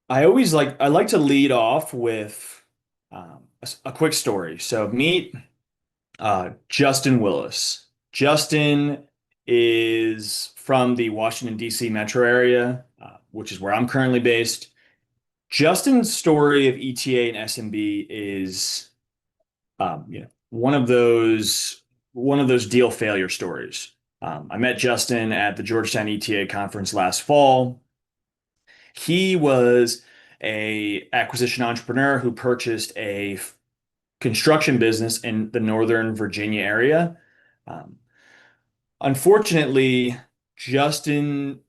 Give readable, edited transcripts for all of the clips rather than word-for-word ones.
I like to lead off with a quick story. So meet Justin Willis. Justin is from the Washington, D.C. metro area, which is where I'm currently based. Justin's story of ETA and SMB is one of those deal failure stories. I met Justin at the Georgetown ETA conference last fall. He was a acquisition entrepreneur who purchased a construction business in the Northern Virginia area. Um, Unfortunately, Justin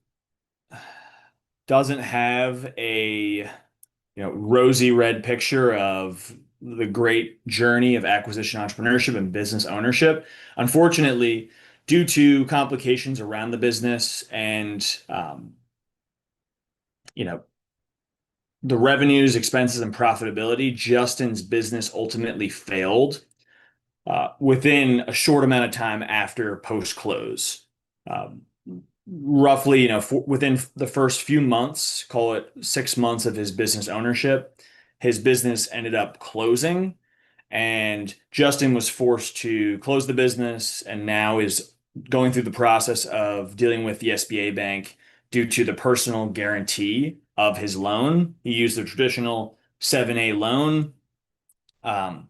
doesn't have a rosy red picture of the great journey of acquisition entrepreneurship and business ownership. Unfortunately, due to complications around the business and you know the revenues, expenses, and profitability, Justin's business ultimately failed within a short amount of time after post close. Um, Roughly, within the first few months, call it 6 months of his business ownership, his business ended up closing, and Justin was forced to close the business and now is going through the process of dealing with the SBA bank due to the personal guarantee of his loan. He used the traditional 7A loan. Um,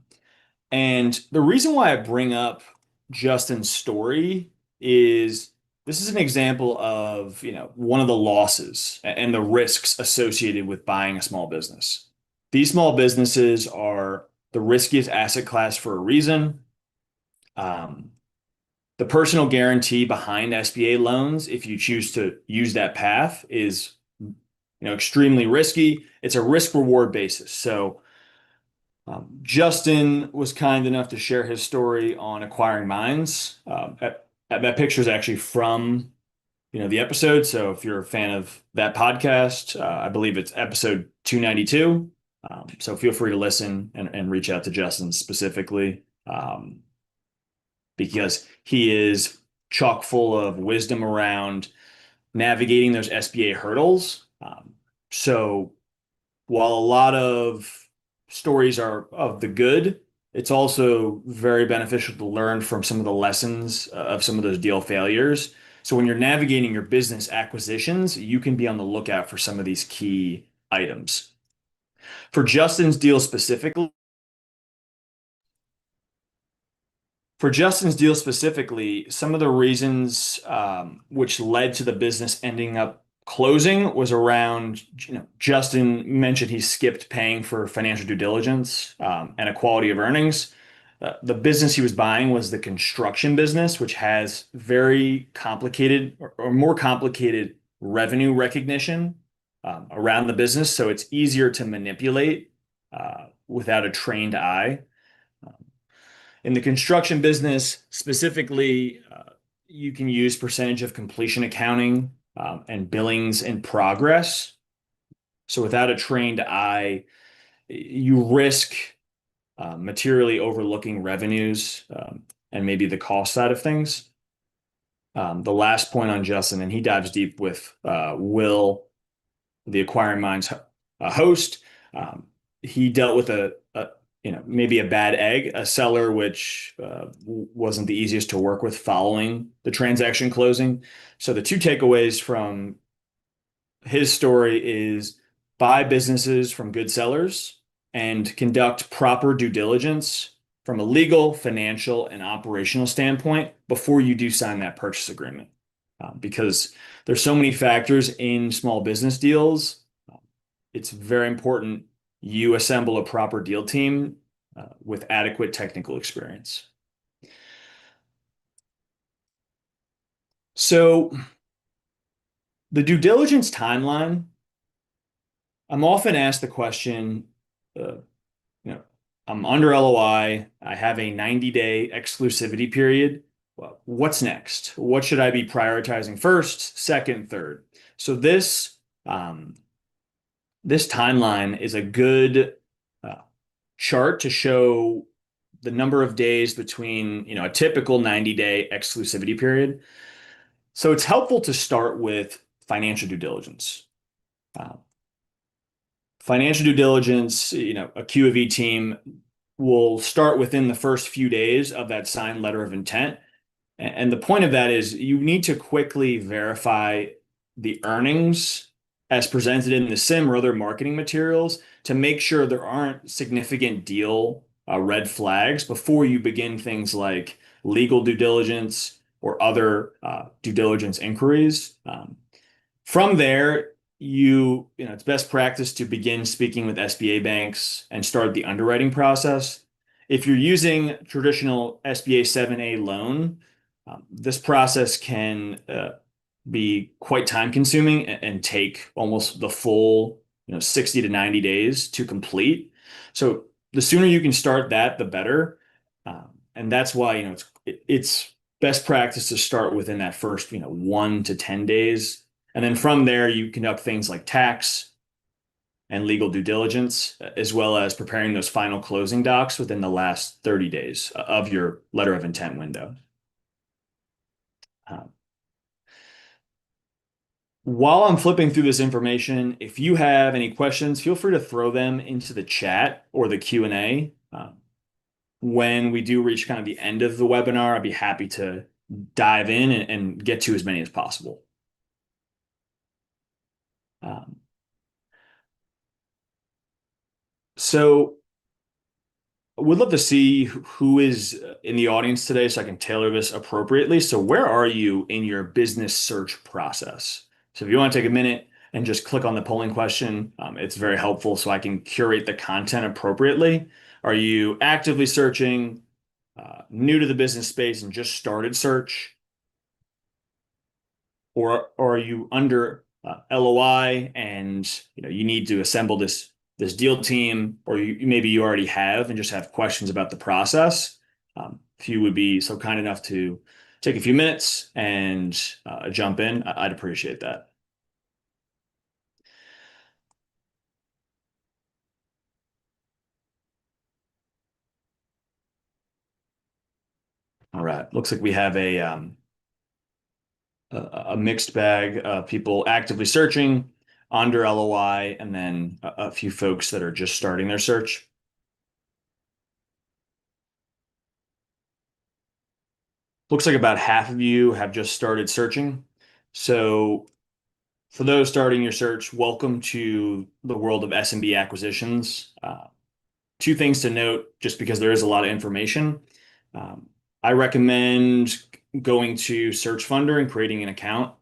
and the reason why I bring up Justin's story is this is an example of, one of the losses and the risks associated with buying a small business. These small businesses are the riskiest asset class for a reason. Um, the personal guarantee behind SBA loans, if you choose to use that path, is, extremely risky. It's a risk reward basis. So, Justin was kind enough to share his story on acquiring minds. That picture is actually from the episode. So if you're a fan of that podcast, I believe it's episode 292. So feel free to listen and reach out to Justin specifically because he is chock full of wisdom around navigating those SBA hurdles. So while a lot of stories are of the good, it's also very beneficial to learn from some of the lessons of some of those deal failures. So when you're navigating your business acquisitions, you can be on the lookout for some of these key items. For Justin's deal specifically, For Justin's deal specifically, some of the reasons which led to the business ending up closing was around, Justin mentioned he skipped paying for financial due diligence and equality of earnings. The business he was buying was the construction business, which has very complicated or more complicated revenue recognition around the business. So it's easier to manipulate without a trained eye. In the construction business specifically, you can use percentage of completion accounting and billings in progress. So without a trained eye, you risk materially overlooking revenues and maybe the cost side of things. The last point on Justin, and he dives deep with Will, the Acquiring Minds host. Um, he dealt with maybe a bad egg, a seller which wasn't the easiest to work with following the transaction closing. So the two takeaways from his story is buy businesses from good sellers and conduct proper due diligence from a legal, financial, and operational standpoint before you do sign that purchase agreement. Because there's so many factors in small business deals, it's very important you assemble a proper deal team with adequate technical experience. So the due diligence timeline, I'm often asked the question, uh, you know, I'm under LOI, I have a 90-day exclusivity period. Well, what's next? What should I be prioritizing first, second, third? So um, this timeline is a good uh, chart to show the number of days between, a typical 90-day exclusivity period. So it's helpful to start with financial due diligence. Uh, Financial due diligence, a QofE team will start within the first few days of that signed letter of intent. And the point of that is you need to quickly verify the earnings as presented in the SIM or other marketing materials to make sure there aren't significant deal red flags before you begin things like legal due diligence or other due diligence inquiries. From there, it's best practice to begin speaking with SBA banks and start the underwriting process. If you're using traditional SBA 7A loan, this process can be quite time consuming and take almost the full, 60 to 90 days to complete. So the sooner you can start that, the better. And that's why, it's best practice to start within that first, 1 to 10 days. And then from there, you conduct things like tax and legal due diligence, as well as preparing those final closing docs within the last 30 days of your letter of intent window. Uh, While I'm flipping through this information, if you have any questions, feel free to throw them into the chat or the Q&A. When we do reach kind of the end of the webinar, I'd be happy to dive in and get to as many as possible. Um, so would love to see who is in the audience today so I can tailor this appropriately. So where are you in your business search process? So if you want to take a minute and just click on the polling question, it's very helpful so I can curate the content appropriately. Are you actively searching, new to the business space and just started search? Or are you under LOI and you need to assemble this deal team, or maybe you already have and just have questions about the process? If you would be so kind enough to take a few minutes and jump in, I'd appreciate that. All right, looks like we have a mixed bag of people actively searching, under LOI, and then a few folks that are just starting their search. Looks like about half of you have just started searching. So for those starting your search, welcome to the world of SMB acquisitions. Two things to note, just because there is a lot of information. I recommend going to Search Funder and creating an account.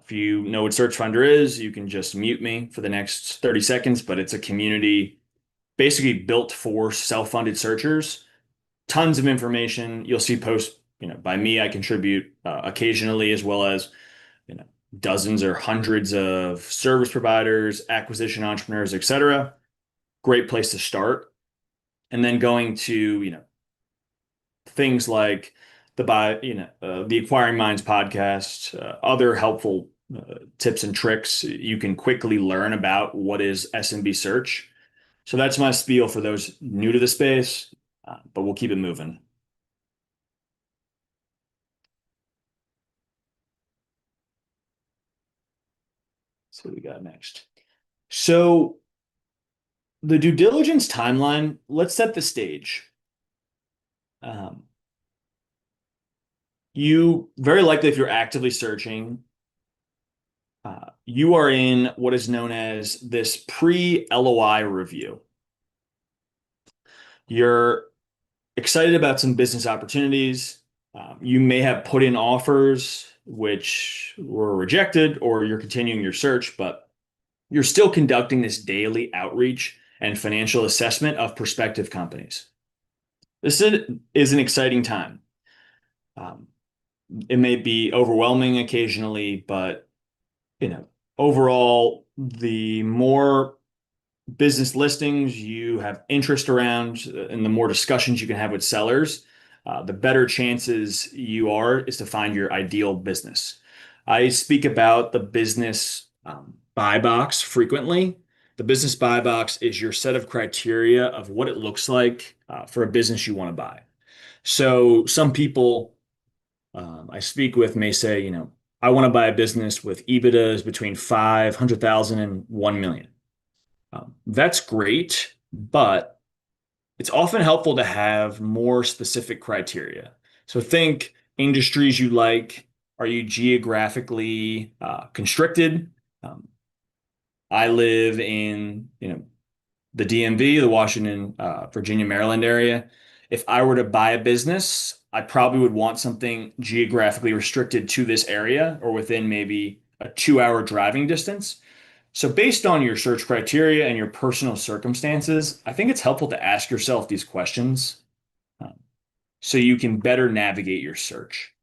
If you know what Search Funder is, you can just mute me for the next 30 seconds, but it's a community basically built for self-funded searchers. Tons of information. You'll see posts, by me. I contribute occasionally, as well as, you know, dozens or hundreds of service providers, acquisition entrepreneurs, etc. Great place to start. And then going to, things like the Acquiring Minds podcast, other helpful tips and tricks. You can quickly learn about what is SMB search. So that's my spiel for those new to the space, but we'll keep it moving. So what we got next. So the due diligence timeline, let's set the stage. Um, you very likely, if you're actively searching, you are in what is known as this pre-LOI review. You're excited about some business opportunities. You may have put in offers which were rejected, or you're continuing your search, but you're still conducting this daily outreach and financial assessment of prospective companies. This is an exciting time. Um, it may be overwhelming occasionally, but overall, the more business listings you have interest around, and the more discussions you can have with sellers, the better chances you are is to find your ideal business. I speak about the business buy box frequently. The business buy box is your set of criteria of what it looks like for a business you want to buy. So some people I speak with may say, I want to buy a business with EBITDAs between 500,000 and 1 million. That's great, but it's often helpful to have more specific criteria. So think industries you like. Are you geographically constricted? Um, I live in, the DMV, the Washington, Virginia, Maryland area. If I were to buy a business, I probably would want something geographically restricted to this area or within maybe a 2 hour driving distance. So, based on your search criteria and your personal circumstances, I think it's helpful to ask yourself these questions um, so you can better navigate your search.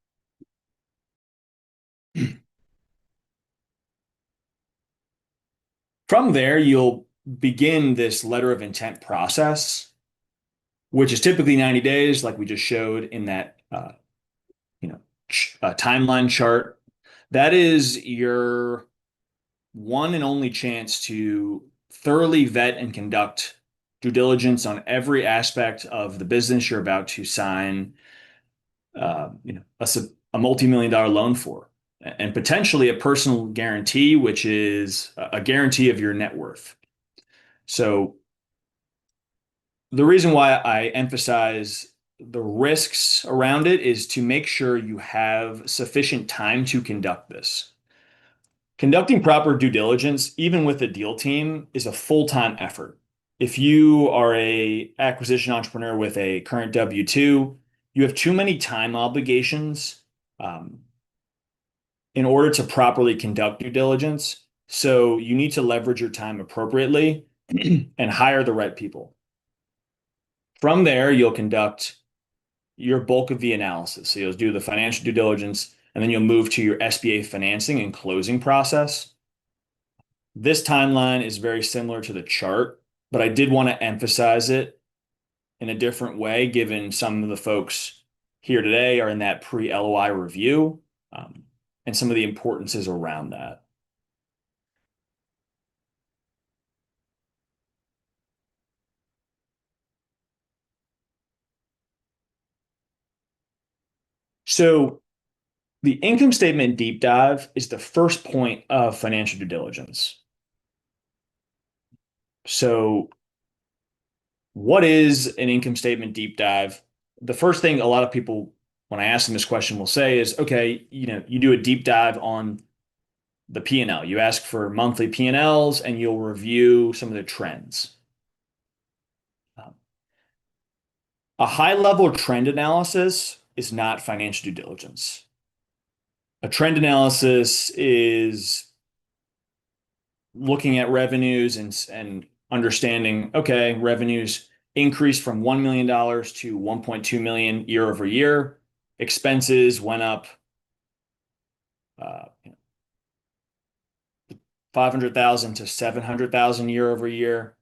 From there, you'll begin this letter of intent process, which is typically 90 days, like we just showed in that timeline chart. That is your one and only chance to thoroughly vet and conduct due diligence on every aspect of the business you're about to sign, a multi-million dollar loan for, and potentially a personal guarantee, which is a guarantee of your net worth. So the reason why I emphasize the risks around it is to make sure you have sufficient time to conduct this. Conducting proper due diligence, even with a deal team, is a full-time effort. If you are a acquisition entrepreneur with a current W-2, you have too many time obligations um, in order to properly conduct due diligence. So you need to leverage your time appropriately and hire the right people. From there, you'll conduct your bulk of the analysis. So you'll do the financial due diligence, and then you'll move to your SBA financing and closing process. This timeline is very similar to the chart, but I did want to emphasize it in a different way, given some of the folks here today are in that pre-LOI review, um, and some of the importances around that. So the income statement deep dive is the first point of financial due diligence. So what is an income statement deep dive? The first thing a lot of people, when I ask them this question, will say is, okay, you do a deep dive on the P&L. You ask for monthly P&Ls and you'll review some of the trends. Um, a high level trend analysis is not financial due diligence. A trend analysis is looking at revenues and understanding, okay, revenues increased from $1 million to 1.2 million year over year. Expenses went up 500,000 to 700,000 year over year.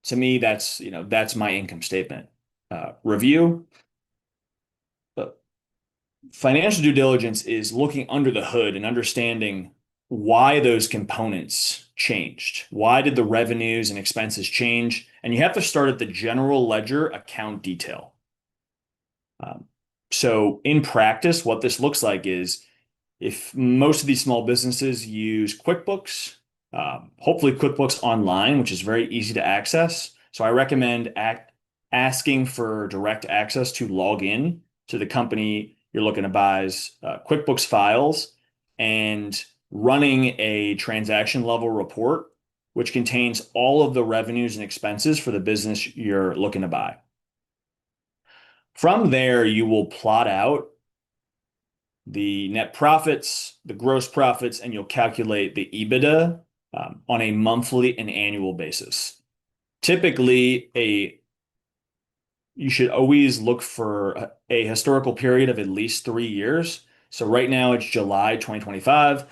To me, that's my income statement review. But financial due diligence is looking under the hood and understanding why those components changed. Why did the revenues and expenses change? And you have to start at the general ledger account detail. Um, so in practice, what this looks like is if most of these small businesses use QuickBooks, hopefully QuickBooks Online, which is very easy to access. So I recommend asking for direct access to log in to the company you're looking to buy's QuickBooks files and running a transaction level report, which contains all of the revenues and expenses for the business you're looking to buy. From there, you will plot out the net profits, the gross profits, and you'll calculate the EBITDA on a monthly and annual basis. Typically, you should always look for a historical period of at least 3 years. So right now it's July 2025.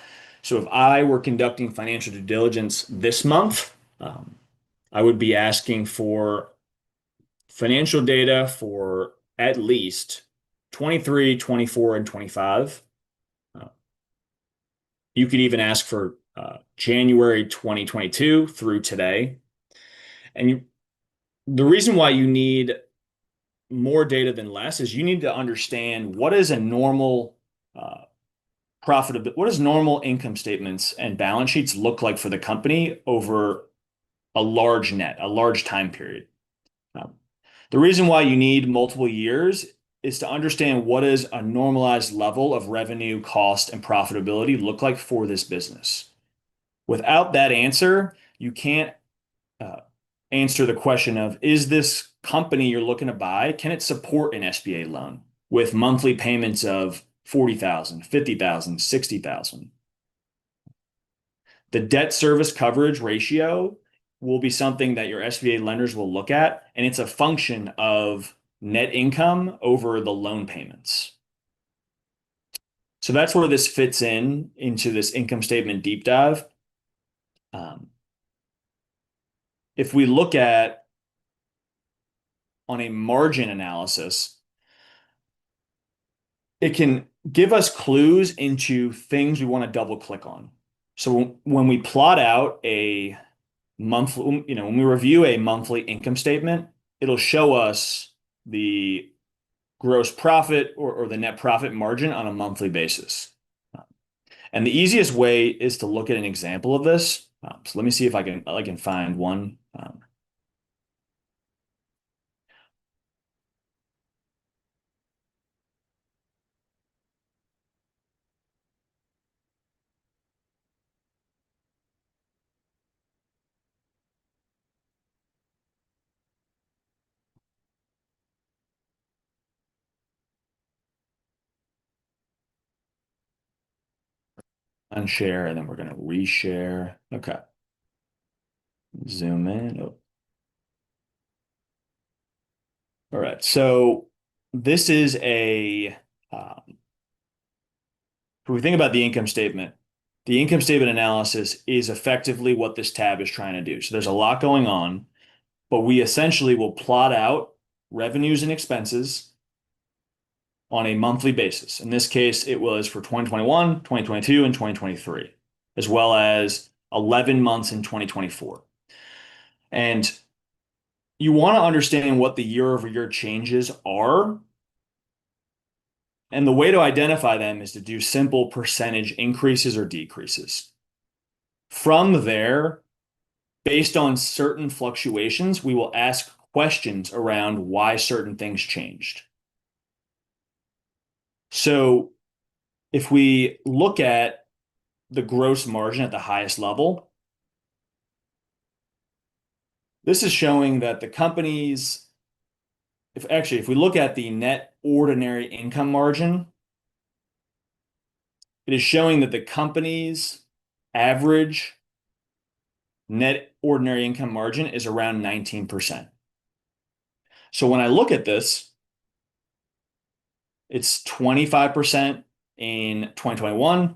So if I were conducting financial due diligence this month, I would be asking for financial data for at least 23, 24, and 25. Uh, you could even ask for January 2022 through today. And the reason why you need more data than less is you need to understand what is a normal what does normal income statements and balance sheets look like for the company over a large net, a large time period. Um, the reason why you need multiple years is to understand what does a normalized level of revenue, cost, and profitability look like for this business. Without that answer, you can't uh, answer the question of, is this company you're looking to buy, can it support an SBA loan with monthly payments of 40,000, 50,000, 60,000? The debt service coverage ratio will be something that your SBA lenders will look at, and it's a function of net income over the loan payments. So that's where this fits in into this income statement deep dive. Um, if we look at on a margin analysis, it can give us clues into things we want to double click on. So when we plot out a monthly, when we review a monthly income statement, it'll show us the gross profit or the net profit margin on a monthly basis. And the easiest way is to look at an example of this. So let me see if I can find one. Unshare, and then we're going to reshare. Okay. Zoom in. Oh. All right. So this is um, if we think about the income statement analysis is effectively what this tab is trying to do. So there's a lot going on, but we essentially will plot out revenues and expenses on a monthly basis. In this case, it was for 2021, 2022, and 2023, as well as 11 months in 2024. And you want to understand what the year-over-year changes are. And the way to identify them is to do simple percentage increases or decreases. From there, based on certain fluctuations, we will ask questions around why certain things changed. So if we look at the gross margin at the highest level, this is showing that the company's, if we look at the net ordinary income margin, it is showing that the company's average net ordinary income margin is around 19%. So when I look at this, it's 25% in 2021,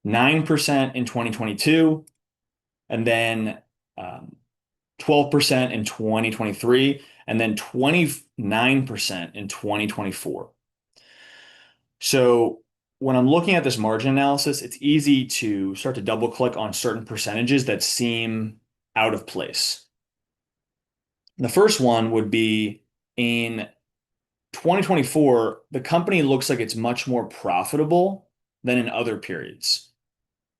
9% in 2022, and then 12% in 2023, and then 29% in 2024. So when I'm looking at this margin analysis, it's easy to start to double click on certain percentages that seem out of place. The first one would be in 2024, the company looks like it's much more profitable than in other periods.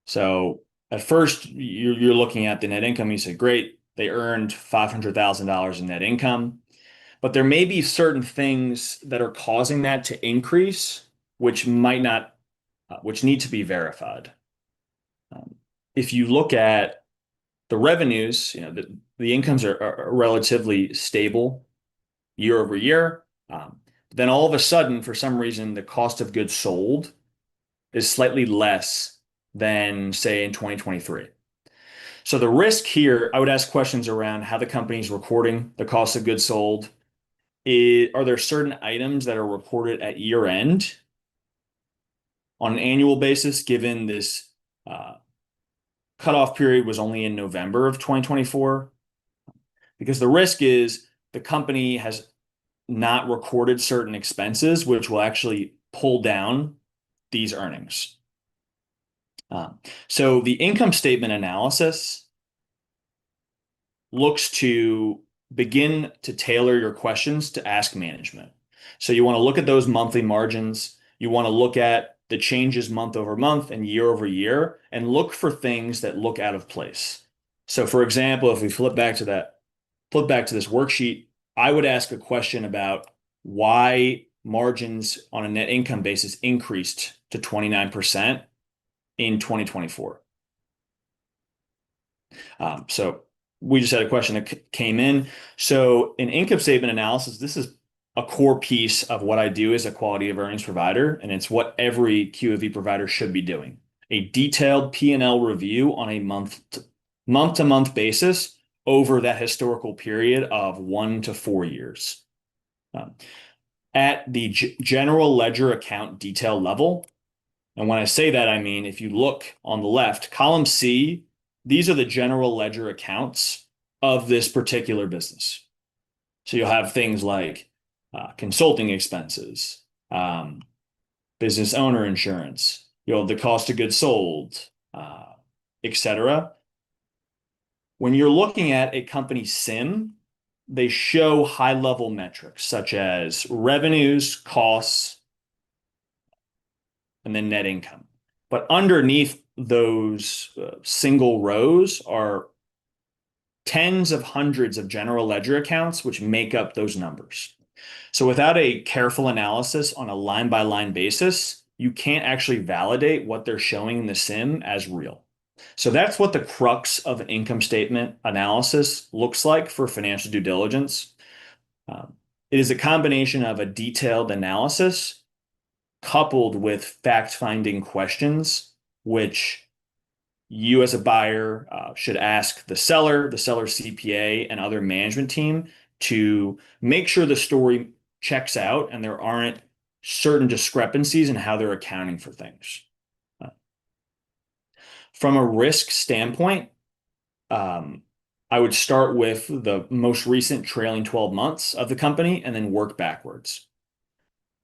So at first, you're looking at the net income. You say, great, they earned $500,000 in net income. But there may be certain things that are causing that to increase, which might not, which need to be verified. If you look at the revenues, the incomes are relatively stable year over year. Then all of a sudden, for some reason, the cost of goods sold is slightly less than, say, in 2023. So the risk here, I would ask questions around how the company is recording the cost of goods sold. Are there certain items that are reported at year end on an annual basis, given this cutoff period was only in November of 2024? Because the risk is the company has not recorded certain expenses, which will actually pull down these earnings. So the income statement analysis looks to begin to tailor your questions to ask management. So you want to look at those monthly margins. You want to look at the changes month over month and year over year, and look for things that look out of place. So for example, if we flip back to this worksheet, I would ask a question about why margins on a net income basis increased to 29% in 2024. So we just had a question that came in. So in income statement analysis, this is a core piece of what I do as a quality of earnings provider, and it's what every QofE provider should be doing. A detailed P&L review on a month to month basis over that historical period of 1 to 4 years. Um, at the general ledger account detail level, and when I say that, I mean, if you look on the left, column C, these are the general ledger accounts of this particular business. So you'll have things like consulting expenses, um, business owner insurance, you'll have the cost of goods sold, etc. When you're looking at a company SIM, they show high level metrics such as revenues, costs, and then net income. But underneath those single rows are tens of hundreds of general ledger accounts, which make up those numbers. So without a careful analysis on a line by line basis, you can't actually validate what they're showing in the SIM as real. So that's what the crux of an income statement analysis looks like for financial due diligence. Um, it is a combination of a detailed analysis coupled with fact-finding questions, which you as a buyer should ask the seller CPA, and other management team to make sure the story checks out and there aren't certain discrepancies in how they're accounting for things. Uh, from a risk standpoint, um, I would start with the most recent trailing 12 months of the company and then work backwards.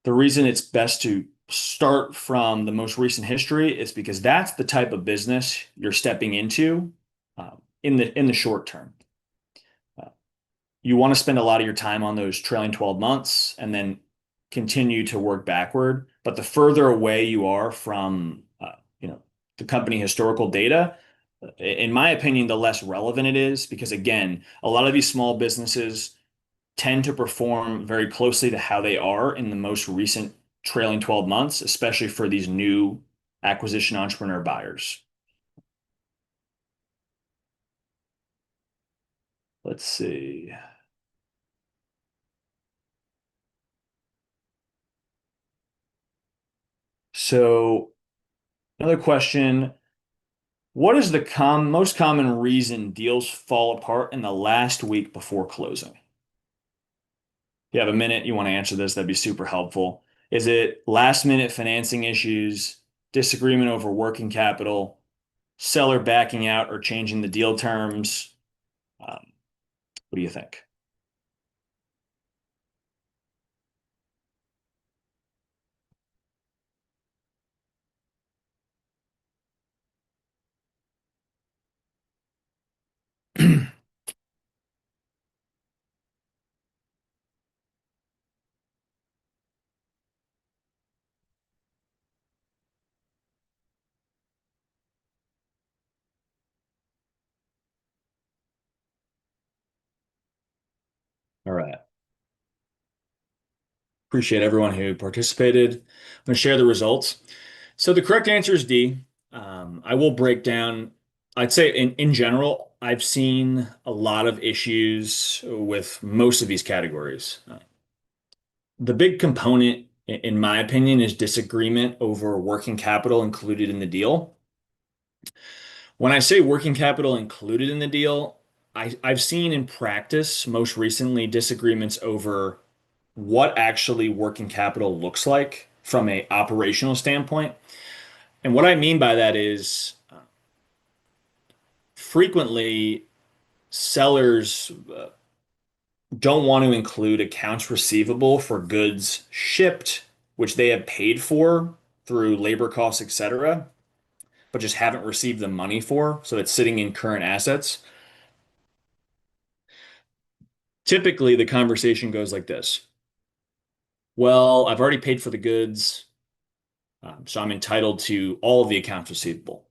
The reason it's best to start from the most recent history is because that's the type of business you're stepping into in the short term. Uh, you want to spend a lot of your time on those trailing 12 months and then continue to work backward. But the further away you are from the company historical data, in my opinion, the less relevant it is because again, a lot of these small businesses tend to perform very closely to how they are in the most recent trailing 12 months, especially for these new acquisition entrepreneur buyers. Let's see. So, another question. What is the most common reason deals fall apart in the last week before closing? If you have a minute, you want to answer this, that'd be super helpful. Is it last minute financing issues, disagreement over working capital, seller backing out or changing the deal terms? Um, what do you think? All right. Appreciate everyone who participated. I'm going to share the results. So the correct answer is D. I will break down, I'd say in general, I've seen a lot of issues with most of these categories. The big component, in my opinion, is disagreement over working capital included in the deal. When I say working capital included in the deal, I've seen in practice, most recently, disagreements over what actually working capital looks like from a operational standpoint. And what I mean by that is frequently sellers don't want to include accounts receivable for goods shipped, which they have paid for through labor costs, etc., but just haven't received the money for, so it's sitting in current assets. Typically, the conversation goes like this. Well, I've already paid for the goods, so I'm entitled to all of the accounts receivable.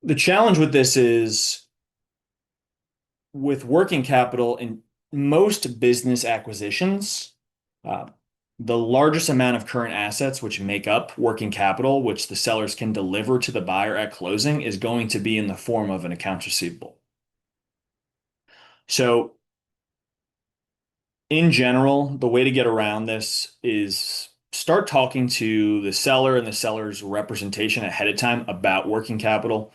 The challenge with this is with working capital in most business acquisitions, uh, the largest amount of current assets which make up working capital, which the sellers can deliver to the buyer at closing, is going to be in the form of an accounts receivable. So, in general, the way to get around this is start talking to the seller and the seller's representation ahead of time about working capital,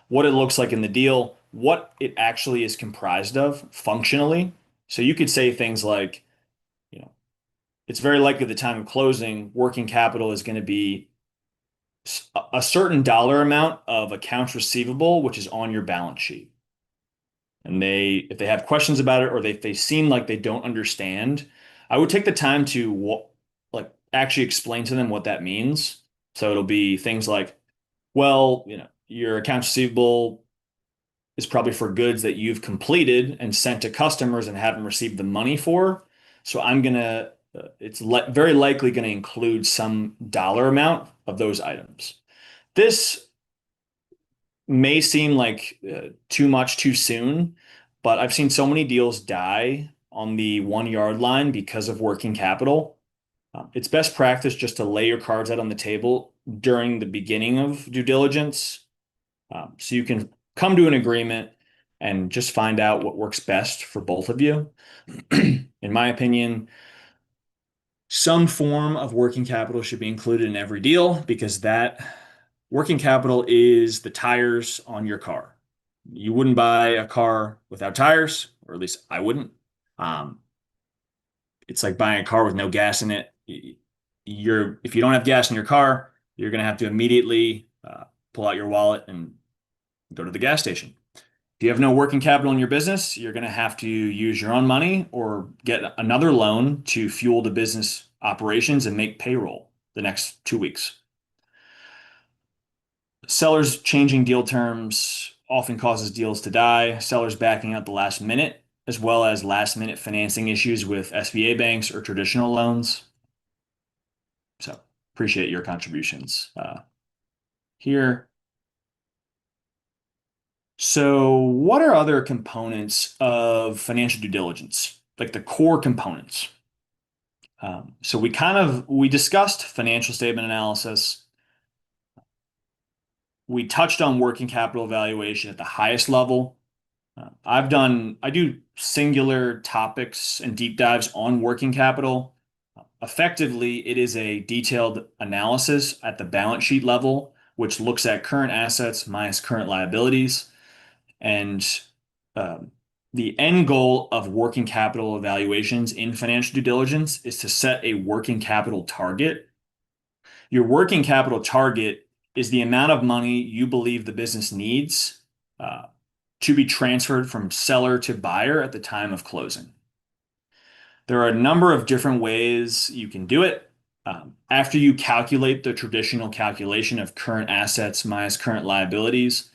what it looks like in the deal, what it actually is comprised of functionally. So you could say things like, you know, it's very likely at the time of closing, working capital is going to be a certain dollar amount of accounts receivable, which is on your balance sheet. And if they have questions about it or they seem like they don't understand, I would take the time to like actually explain to them what that means. So it'll be things like, well, your accounts receivable is probably for goods that you've completed and sent to customers and haven't received the money for. So it's very likely going to include some dollar amount of those items. This may seem like too much too soon, but I've seen so many deals die on the 1 yard line because of working capital. It's best practice just to lay your cards out on the table during the beginning of due diligence, so you can come to an agreement and just find out what works best for both of you. In my opinion, some form of working capital should be included in every deal because that working capital is the tires on your car. You wouldn't buy a car without tires, or at least I wouldn't. Um, it's like buying a car with no gas in it. If you don't have gas in your car, you're going to have to immediately pull out your wallet and go to the gas station. If you have no working capital in your business, you're going to have to use your own money or get another loan to fuel the business operations and make payroll the next 2 weeks. Sellers changing deal terms often causes deals to die. Sellers backing out the last minute, as well as last minute financing issues with SBA banks or traditional loans. So appreciate your contributions here. So, what are other components of financial due diligence, like the core components? So we discussed financial statement analysis. We touched on working capital evaluation at the highest level. I do singular topics and deep dives on working capital. Effectively, it is a detailed analysis at the balance sheet level, which looks at current assets minus current liabilities. And um, the end goal of working capital evaluations in financial due diligence is to set a working capital target. Your working capital target is the amount of money you believe the business needs uh, to be transferred from seller to buyer at the time of closing. There are a number of different ways you can do it. After you calculate the traditional calculation of current assets minus current liabilities,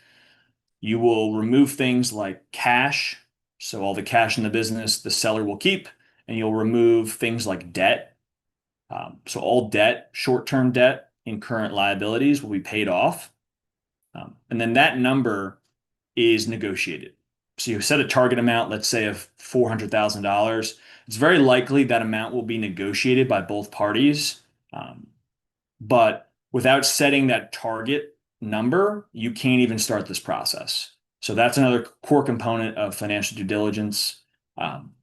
you will remove things like cash. So all the cash in the business the seller will keep, and you'll remove things like debt. So all debt, short-term debt in current liabilities will be paid off. And then that number is negotiated. So you set a target amount, let's say of $400,000. It's very likely that amount will be negotiated by both parties. Um, but without setting that target number, you can't even start this process. So that's another core component of financial due diligence. Um,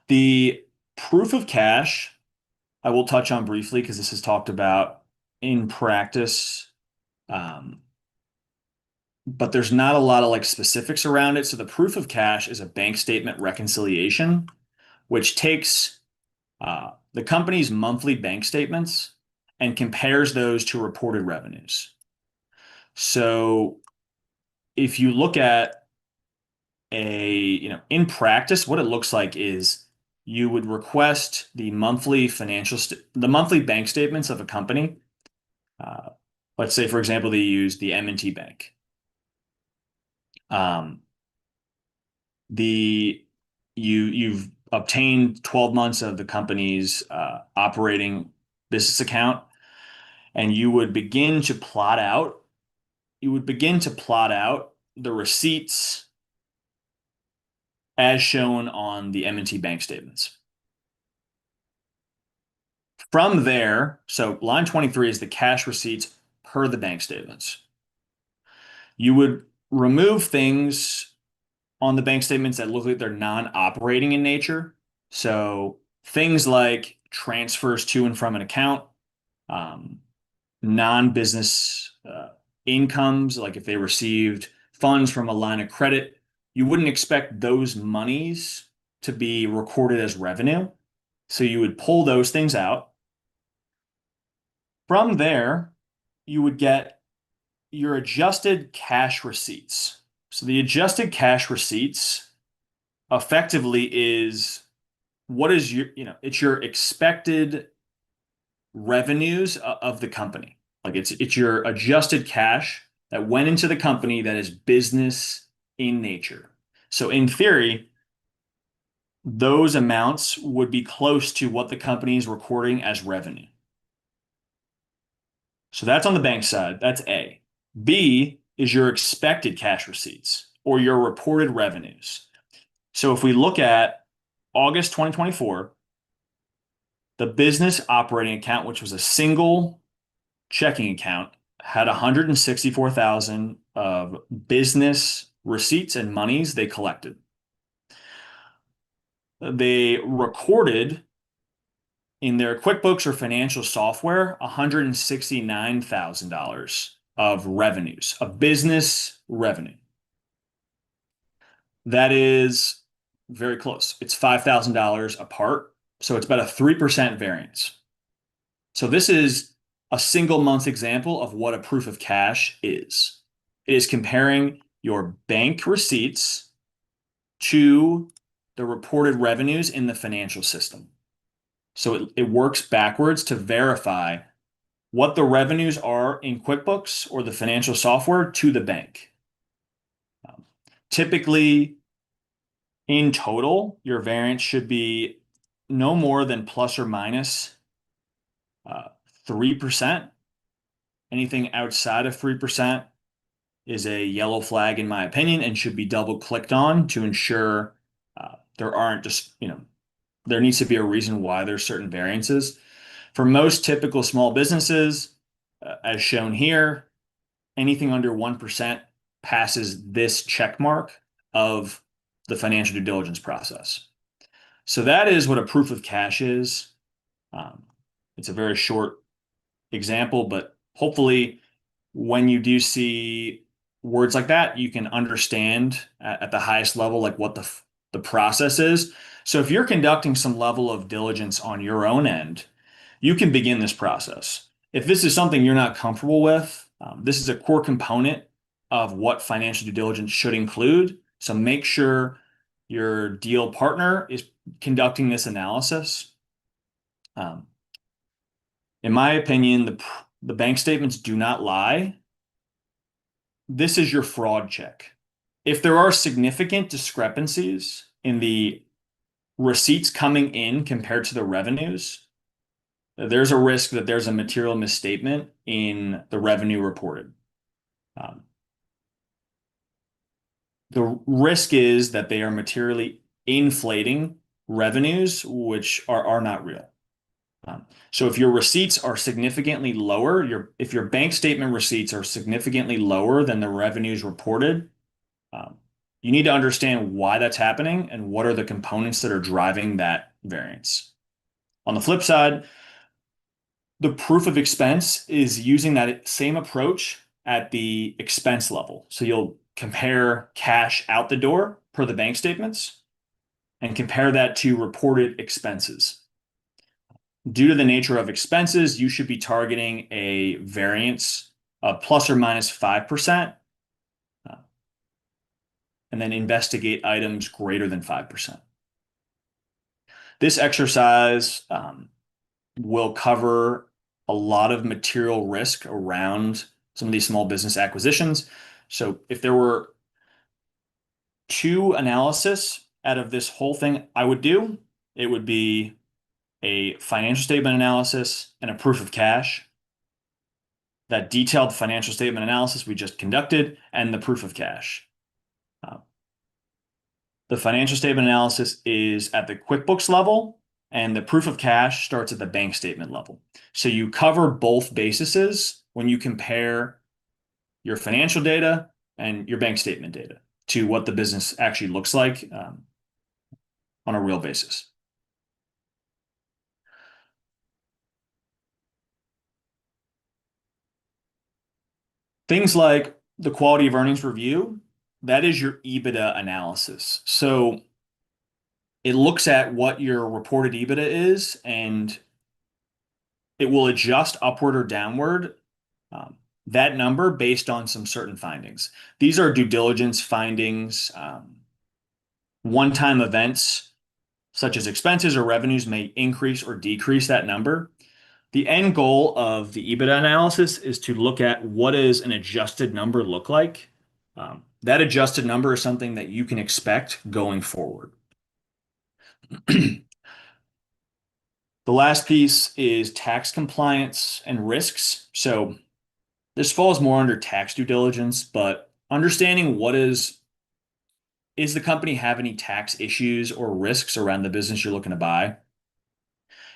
the proof of cash, I will touch on briefly because this is talked about in practice. Um, but there's not a lot of like specifics around it. So the proof of cash is a bank statement reconciliation, which takes the company's monthly bank statements and compares those to reported revenues. So if you look at in practice, what it looks like is you would request the monthly bank statements of a company. Uh, let's say, for example, they use the M&T Bank. Um, the you've obtained 12 months of the company's operating business account, and you would begin to plot out you would begin to plot out the receipts as shown on the M&T bank statements. From there, so line 23 is the cash receipts per the bank statements. You would remove things on the bank statements that look like they're non-operating in nature. So things like transfers to and from an account, um, non-business incomes, like if they received funds from a line of credit, you wouldn't expect those monies to be recorded as revenue. So you would pull those things out. From there, you would get your adjusted cash receipts. So the adjusted cash receipts effectively is what is it's your expected revenues of the company. Like it's your adjusted cash that went into the company that is business in nature. So in theory, those amounts would be close to what the company is recording as revenue. So that's on the bank side. That's A. B is your expected cash receipts or your reported revenues. So if we look at August 2024, the business operating account, which was a single checking account, had 164,000 of business receipts and monies they collected. They recorded in their QuickBooks or financial software $169,000 of revenues, of business revenue. That is very close. It's $5,000 apart. So it's about a 3% variance. So this is a single month example of what a proof of cash is. It is comparing your bank receipts to the reported revenues in the financial system. So it works backwards to verify what the revenues are in QuickBooks or the financial software to the bank. Typically, in total, your variance should be no more than plus or minus 3%. Anything outside of 3% is a yellow flag, in my opinion, and should be double clicked on to ensure there aren't just, there needs to be a reason why there's certain variances. For most typical small businesses, as shown here, anything under 1% passes this check mark of the financial due diligence process. So that is what a proof of cash is. It's a very short example, but hopefully when you do see words like that, you can understand at the highest level, like what the process is. So if you're conducting some level of diligence on your own end, you can begin this process. If this is something you're not comfortable with, this is a core component of what financial due diligence should include. So make sure your deal partner is conducting this analysis. In my opinion, the bank statements do not lie. This is your fraud check. If there are significant discrepancies in the receipts coming in compared to the revenues, there's a risk that there's a material misstatement in the revenue reported. The risk is that they are materially inflating revenues, which are not real. So if your receipts are significantly lower, if your bank statement receipts are significantly lower than the revenues reported, you need to understand why that's happening and what are the components that are driving that variance. On the flip side, the proof of expense is using that same approach at the expense level. So you'll compare cash out the door per the bank statements and compare that to reported expenses. Due to the nature of expenses, you should be targeting a variance of plus or minus 5%, and then investigate items greater than 5%. This exercise will cover a lot of material risk around some of these small business acquisitions. So if there were two analysis out of this whole thing I would do, it would be a financial statement analysis and a proof of cash. that detailed financial statement analysis we just conducted, and the proof of cash. Uh, the financial statement analysis is at the QuickBooks level, and the proof of cash starts at the bank statement level. So you cover both bases when you compare your financial data and your bank statement data to what the business actually looks like on a real basis. Things like the quality of earnings review, that is your EBITDA analysis. So it looks at what your reported EBITDA is, and it will adjust upward or downward that number based on some certain findings. These are due diligence findings. One-time events such as expenses or revenues may increase or decrease that number. The end goal of the EBITDA analysis is to look at what does an adjusted number look like. That adjusted number is something that you can expect going forward. The last piece is tax compliance and risks. So this falls more under tax due diligence, but understanding is the company have any tax issues or risks around the business you're looking to buy?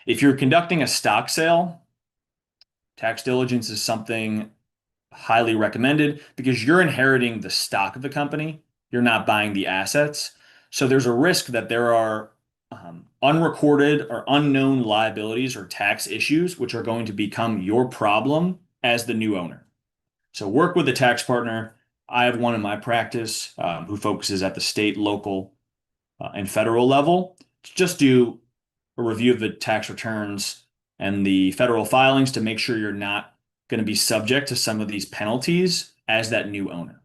If you're conducting a stock sale, tax diligence is something highly recommended because you're inheriting the stock of the company. You're not buying the assets. So there's a risk that there are unrecorded or unknown liabilities or tax issues, which are going to become your problem as the new owner. So work with a tax partner. I have one in my practice who focuses at the state, local, and federal level to just do a review of the tax returns and the federal filings to make sure you're not going to be subject to some of these penalties as that new owner.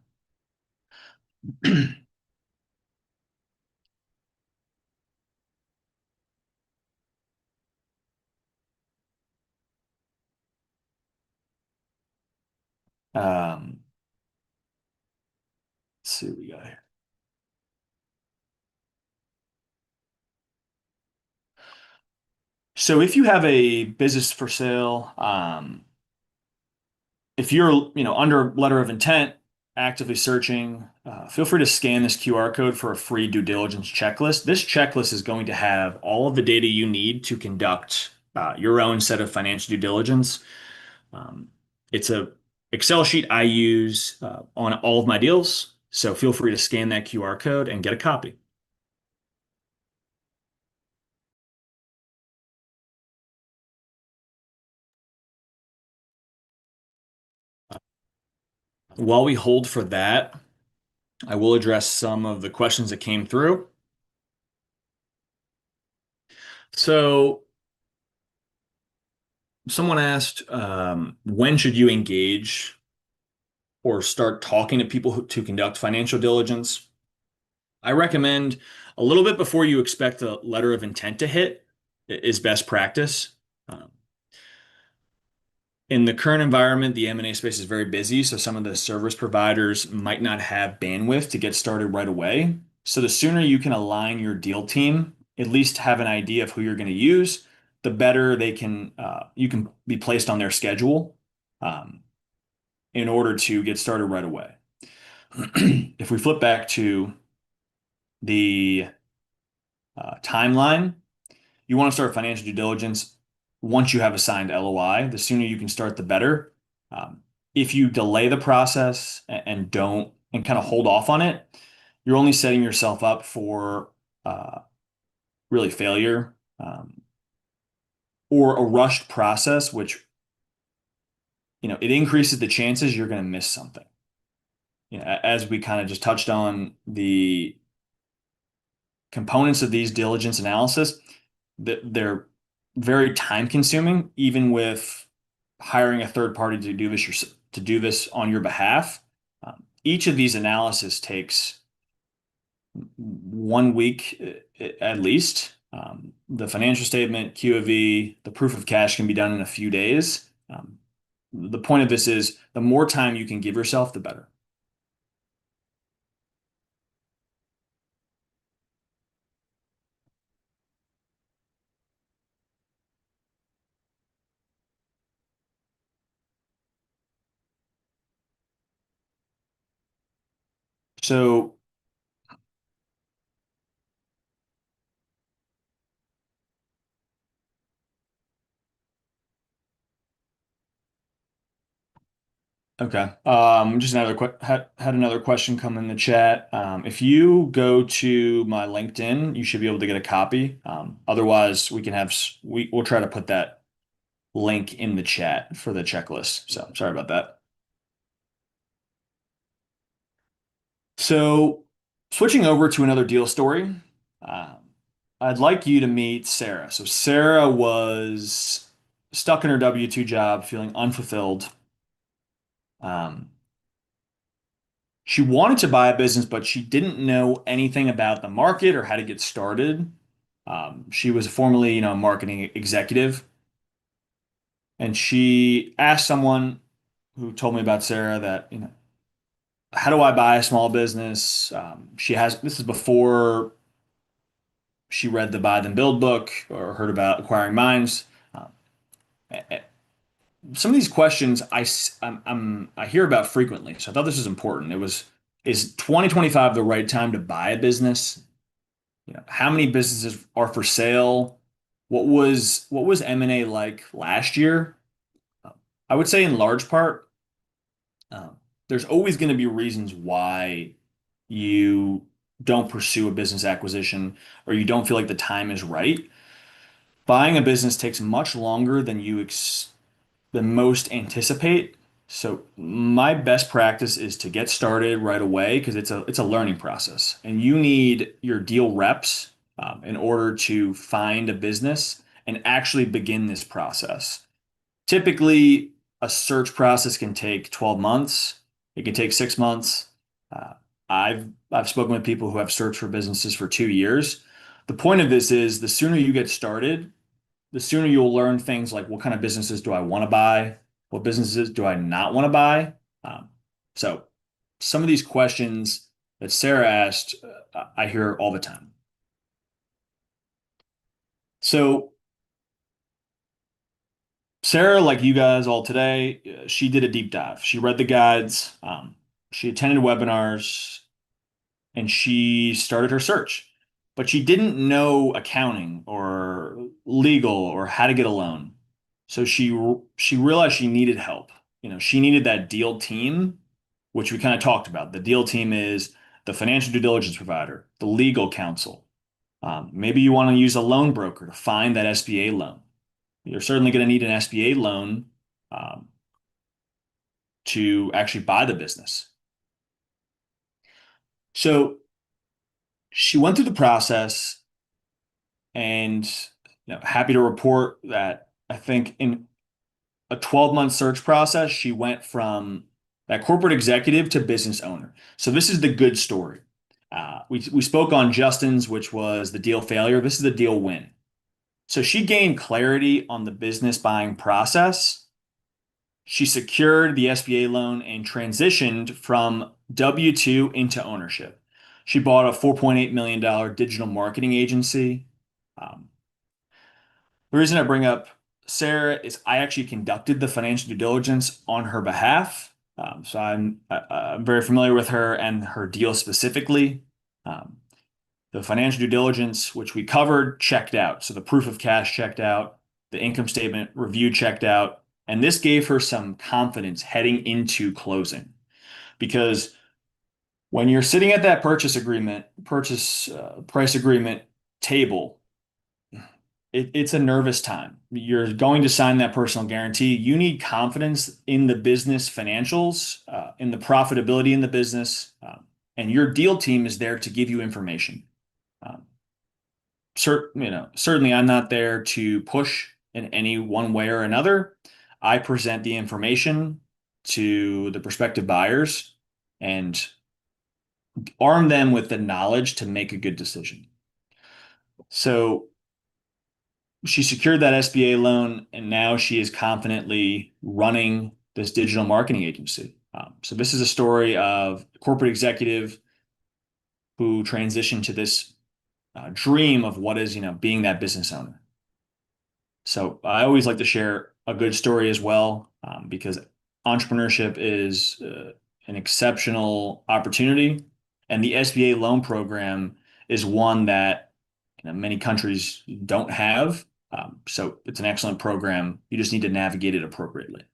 Let's see what we got here. So if you have a business for sale, if you're under letter of intent, actively searching, feel free to scan this QR code for a free due diligence checklist. This checklist is going to have all of the data you need to conduct your own set of financial due diligence. Um, it's a Excel sheet I use on all of my deals, so feel free to scan that QR code and get a copy. While we hold for that, I will address some of the questions that came through. So someone asked, when should you engage or start talking to people to conduct financial diligence? I recommend a little bit before you expect the letter of intent to hit is best practice. Um, in the current environment, the M&A space is very busy, so some of the service providers might not have bandwidth to get started right away. So the sooner you can align your deal team, at least have an idea of who you're going to use, the better you can be placed on their schedule um, in order to get started right away. If we flip back to the timeline, you want to start financial due diligence once you have a signed LOI. The sooner you can start, the better. Um, if you delay the process and don't and kind of hold off on it, you're only setting yourself up for really failure or a rushed process, which it increases the chances you're going to miss something. As we kind of just touched on the components of these diligence analysis, that they're very time consuming, even with hiring a third party to do this on your behalf. Each of these analysis takes 1 week at least. The financial statement, QofE, the proof of cash can be done in a few days. The point of this is the more time you can give yourself, the better. So, okay. Just another had another question come in the chat. If you go to my LinkedIn, you should be able to get a copy. Otherwise, we can have we'll try to put that link in the chat for the checklist. So sorry about that. So switching over to another deal story, um, I'd like you to meet Sarah. So Sarah was stuck in her W-2 job, feeling unfulfilled. Um, She wanted to buy a business, but she didn't know anything about the market or how to get started. She was formerly, a marketing executive, and she asked someone who told me about Sarah that, how do I buy a small business? This is before she read the Buy Then Build book or heard about acquiring minds. Um, some of these questions I hear about frequently, so I thought this was important. Is 2025 the right time to buy a business? How many businesses are for sale? What was M&A like last year? Uh, I would say in large part, um, there's always going to be reasons why you don't pursue a business acquisition or you don't feel like the time is right. Buying a business takes much longer than most anticipate. So my best practice is to get started right away because it's a learning process, and you need your deal reps in order to find a business and actually begin this process. Typically, a search process can take 12 months. It can take 6 months. Uh, I've spoken with people who have searched for businesses for 2 years. The point of this is the sooner you get started, the sooner you'll learn things like what kind of businesses do I want to buy? What businesses do I not want to buy? Um, so some of these questions that Sarah asked, I hear all the time. So Sarah, like you guys all today, she did a deep dive. She read the guides, she attended webinars, and she started her search. But she didn't know accounting or legal or how to get a loan. So she realized she needed help. She needed that deal team, which we kind of talked about. The deal team is the financial due diligence provider, the legal counsel. Maybe you want to use a loan broker to find that SBA loan. You're certainly going to need an SBA loan um, to actually buy the business. So she went through the process and happy to report that I think in a 12-month search process, she went from that corporate executive to business owner. So this is the good story. We spoke on Justin's, which was the deal failure. This is the deal win. So she gained clarity on the business buying process. She secured the SBA loan and transitioned from W-2 into ownership. She bought a $4.8 million digital marketing agency. Um, The reason I bring up Sarah is I actually conducted the financial due diligence on her behalf. So I'm very familiar with her and her deal specifically. Um, the financial due diligence, which we covered, checked out. So the proof of cash checked out, the income statement review checked out, and this gave her some confidence heading into closing. Because when you're sitting at that purchase price agreement table, it's a nervous time. You're going to sign that personal guarantee. You need confidence in the business financials, in the profitability in the business, and your deal team is there to give you information. Um, certainly, I'm not there to push in any one way or another. I present the information to the prospective buyers and arm them with the knowledge to make a good decision. So she secured that SBA loan, and now she is confidently running this digital marketing agency. So this is a story of a corporate executive who transitioned to this dream of what is, being that business owner. So I always like to share a good story as well, because entrepreneurship is an exceptional opportunity, And the SBA loan program is one that many countries don't have. So it's an excellent program. You just need to navigate it appropriately.